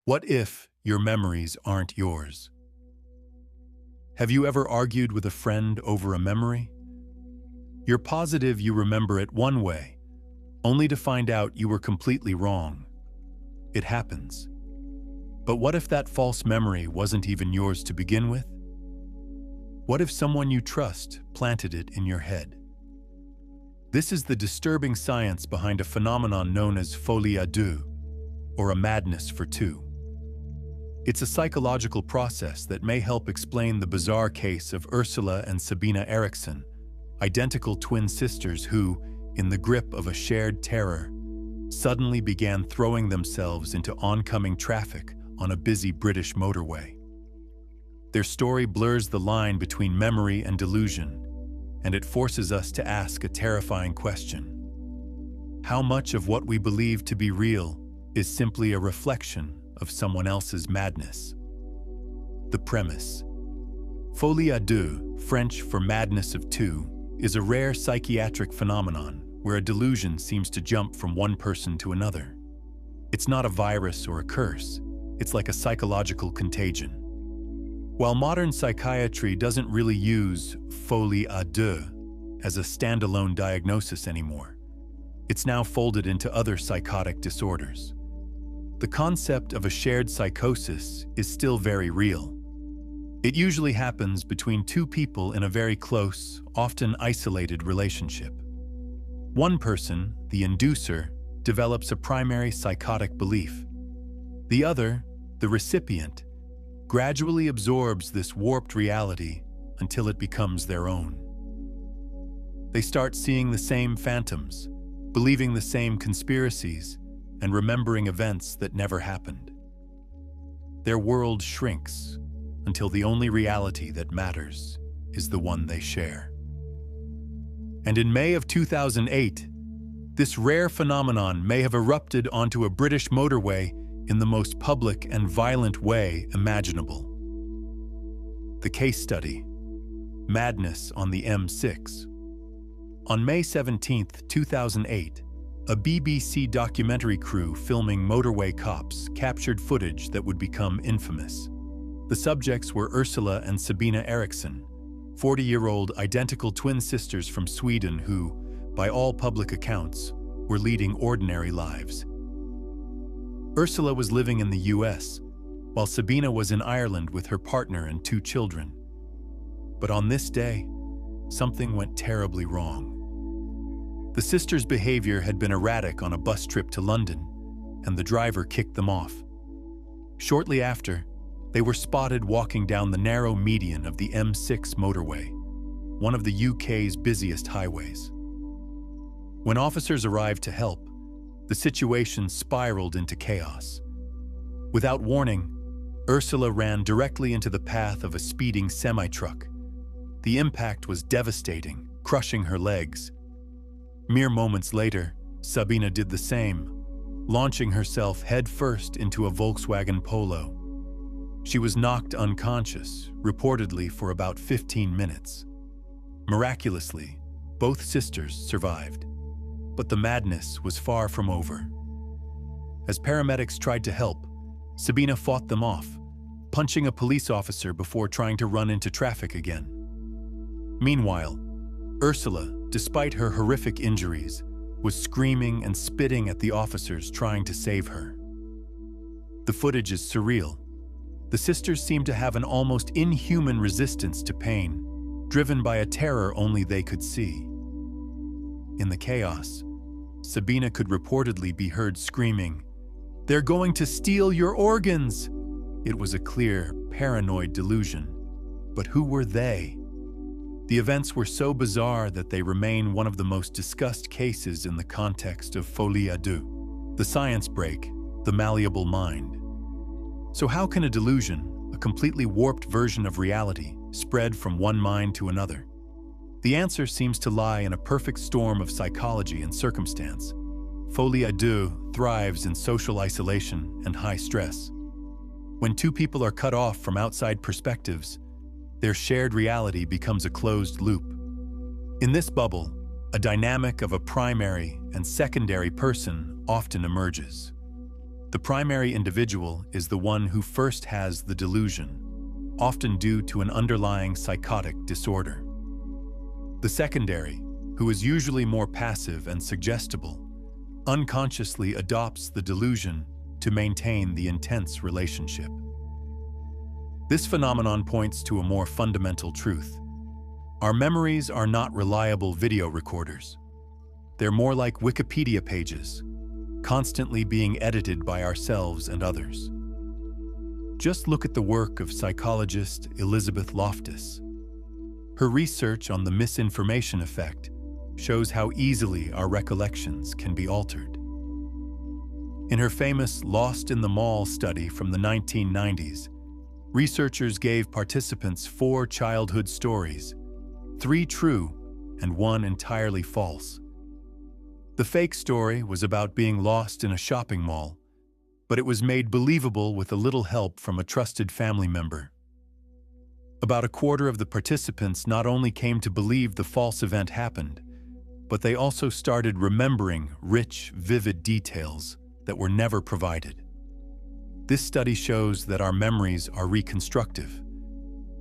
What if your memories aren't yours? Have you ever argued with a friend over a memory? You're positive you remember it one way, only to find out you were completely wrong. It happens. But what if that false memory wasn't even yours to begin with? What if someone you trust planted it in your head? This is the disturbing science behind a phenomenon known as folie à deux, or a madness for two. It's a psychological process that may help explain the bizarre case of Ursula and Sabina Eriksson, identical twin sisters who, in the grip of a shared terror, suddenly began throwing themselves into oncoming traffic on a busy British motorway. Their story blurs the line between memory and delusion, and it forces us to ask a terrifying question. How much of what we believe to be real is simply a reflection of someone else's madness? The premise. Folie à deux, French for madness of two, is a rare psychiatric phenomenon where a delusion seems to jump from one person to another. It's not a virus or a curse, it's like a psychological contagion. While modern psychiatry doesn't really use folie à deux as a standalone diagnosis anymore, it's now folded into other psychotic disorders. The concept of a shared psychosis is still very real. It usually happens between two people in a very close, often isolated relationship. One person, the inducer, develops a primary psychotic belief. The other, the recipient, gradually absorbs this warped reality until it becomes their own. They start seeing the same phantoms, believing the same conspiracies, and remembering events that never happened. Their world shrinks until the only reality that matters is the one they share. And in May of 2008, this rare phenomenon may have erupted onto a British motorway in the most public and violent way imaginable. The case study: madness on the M6. On May 17, 2008, a BBC documentary crew filming motorway cops captured footage that would become infamous. The subjects were Ursula and Sabina Eriksson, 40-year-old identical twin sisters from Sweden who, by all public accounts, were leading ordinary lives. Ursula was living in the US, while Sabina was in Ireland with her partner and two children. But on this day, something went terribly wrong. The sisters' behavior had been erratic on a bus trip to London, and the driver kicked them off. Shortly after, they were spotted walking down the narrow median of the M6 motorway, one of the UK's busiest highways. When officers arrived to help, the situation spiraled into chaos. Without warning, Ursula ran directly into the path of a speeding semi-truck. The impact was devastating, crushing her legs. Mere moments later, Sabina did the same, launching herself headfirst into a Volkswagen Polo. She was knocked unconscious, reportedly for about 15 minutes. Miraculously, both sisters survived. But the madness was far from over. As paramedics tried to help, Sabina fought them off, punching a police officer before trying to run into traffic again. Meanwhile, Ursula, despite her horrific injuries, was screaming and spitting at the officers trying to save her. The footage is surreal. The sisters seem to have an almost inhuman resistance to pain, driven by a terror only they could see. In the chaos, Sabina could reportedly be heard screaming, "They're going to steal your organs!" It was a clear, paranoid delusion. But who were they? The events were so bizarre that they remain one of the most discussed cases in the context of folie à deux, the science break, the malleable mind. So how can a delusion, a completely warped version of reality, spread from one mind to another? The answer seems to lie in a perfect storm of psychology and circumstance. Folie à deux thrives in social isolation and high stress. When two people are cut off from outside perspectives, their shared reality becomes a closed loop. In this bubble, a dynamic of a primary and secondary person often emerges. The primary individual is the one who first has the delusion, often due to an underlying psychotic disorder. The secondary, who is usually more passive and suggestible, unconsciously adopts the delusion to maintain the intense relationship. This phenomenon points to a more fundamental truth. Our memories are not reliable video recorders. They're more like Wikipedia pages, constantly being edited by ourselves and others. Just look at the work of psychologist Elizabeth Loftus. Her research on the misinformation effect shows how easily our recollections can be altered. In her famous Lost in the Mall study from the 1990s, researchers gave participants 4 childhood stories, 3 true and 1 entirely false. The fake story was about being lost in a shopping mall, but it was made believable with a little help from a trusted family member. About a quarter of the participants not only came to believe the false event happened, but they also started remembering rich, vivid details that were never provided. This study shows that our memories are reconstructive.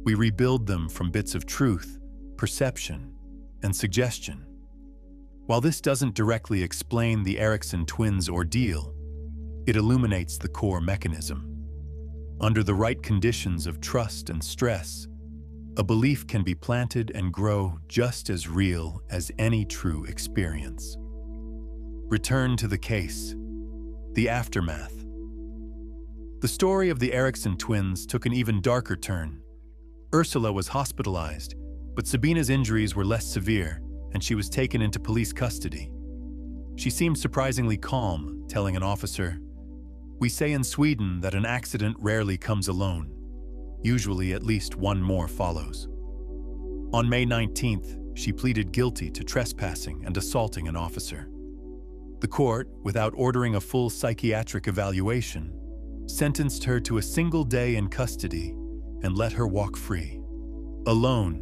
We rebuild them from bits of truth, perception, and suggestion. While this doesn't directly explain the Erickson twins' ordeal, it illuminates the core mechanism. Under the right conditions of trust and stress, a belief can be planted and grow just as real as any true experience. Return to the case. The aftermath. The story of the Erickson twins took an even darker turn. Ursula was hospitalized, but Sabina's injuries were less severe, and she was taken into police custody. She seemed surprisingly calm, telling an officer, "We say in Sweden that an accident rarely comes alone. Usually at least one more follows." On May 19th, she pleaded guilty to trespassing and assaulting an officer. The court, without ordering a full psychiatric evaluation, sentenced her to a single day in custody and let her walk free. Alone,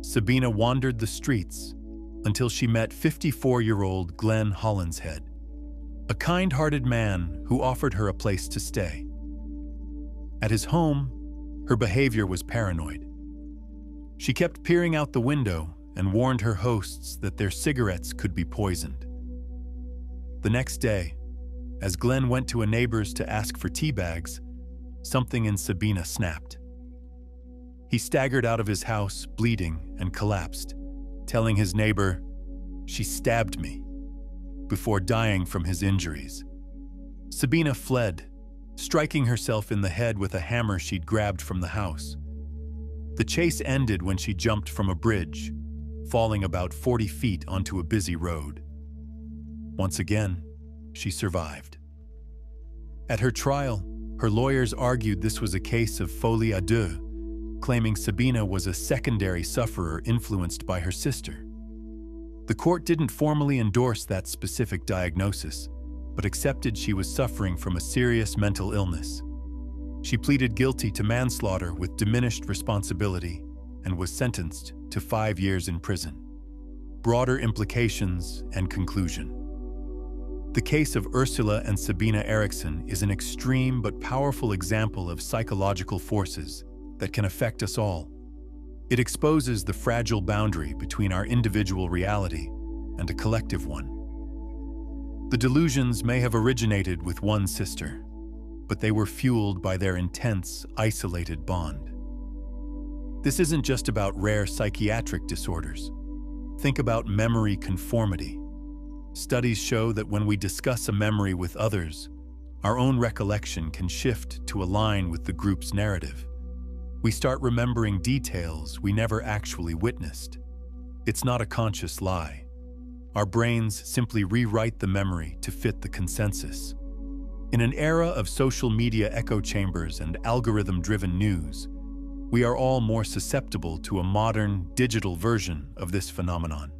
Sabina wandered the streets until she met 54-year-old Glenn Hollinshead, a kind-hearted man who offered her a place to stay. At his home, her behavior was paranoid. She kept peering out the window and warned her hosts that their cigarettes could be poisoned. The next day, as Glenn went to a neighbor's to ask for tea bags, something in Sabina snapped. He staggered out of his house, bleeding, and collapsed, telling his neighbor, "She stabbed me," before dying from his injuries. Sabina fled, striking herself in the head with a hammer she'd grabbed from the house. The chase ended when she jumped from a bridge, falling about 40 feet onto a busy road. Once again, she survived. At her trial, her lawyers argued this was a case of folie à deux, claiming Sabina was a secondary sufferer influenced by her sister. The court didn't formally endorse that specific diagnosis, but accepted she was suffering from a serious mental illness. She pleaded guilty to manslaughter with diminished responsibility and was sentenced to 5 years in prison. Broader implications and conclusion. The case of Ursula and Sabina Erickson is an extreme but powerful example of psychological forces that can affect us all. It exposes the fragile boundary between our individual reality and a collective one. The delusions may have originated with one sister, but they were fueled by their intense, isolated bond. This isn't just about rare psychiatric disorders. Think about memory conformity. Studies show that when we discuss a memory with others, our own recollection can shift to align with the group's narrative. We start remembering details we never actually witnessed. It's not a conscious lie. Our brains simply rewrite the memory to fit the consensus. In an era of social media echo chambers and algorithm-driven news, we are all more susceptible to a modern, digital version of this phenomenon.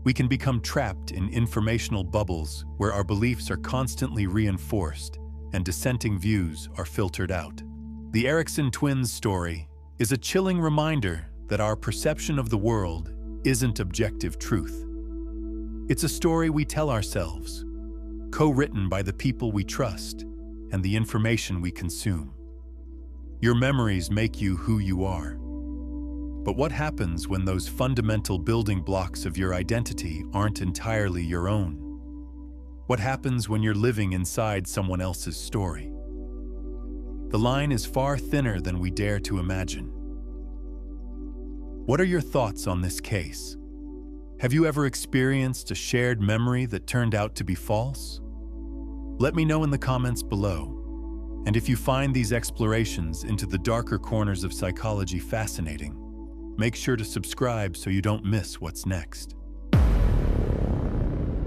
We can become trapped in informational bubbles where our beliefs are constantly reinforced and dissenting views are filtered out. The Erickson twins' story is a chilling reminder that our perception of the world isn't objective truth. It's a story we tell ourselves, co-written by the people we trust and the information we consume. Your memories make you who you are. But what happens when those fundamental building blocks of your identity aren't entirely your own? What happens when you're living inside someone else's story? The line is far thinner than we dare to imagine. What are your thoughts on this case? Have you ever experienced a shared memory that turned out to be false? Let me know in the comments below. And if you find these explorations into the darker corners of psychology fascinating, make sure to subscribe so you don't miss what's next.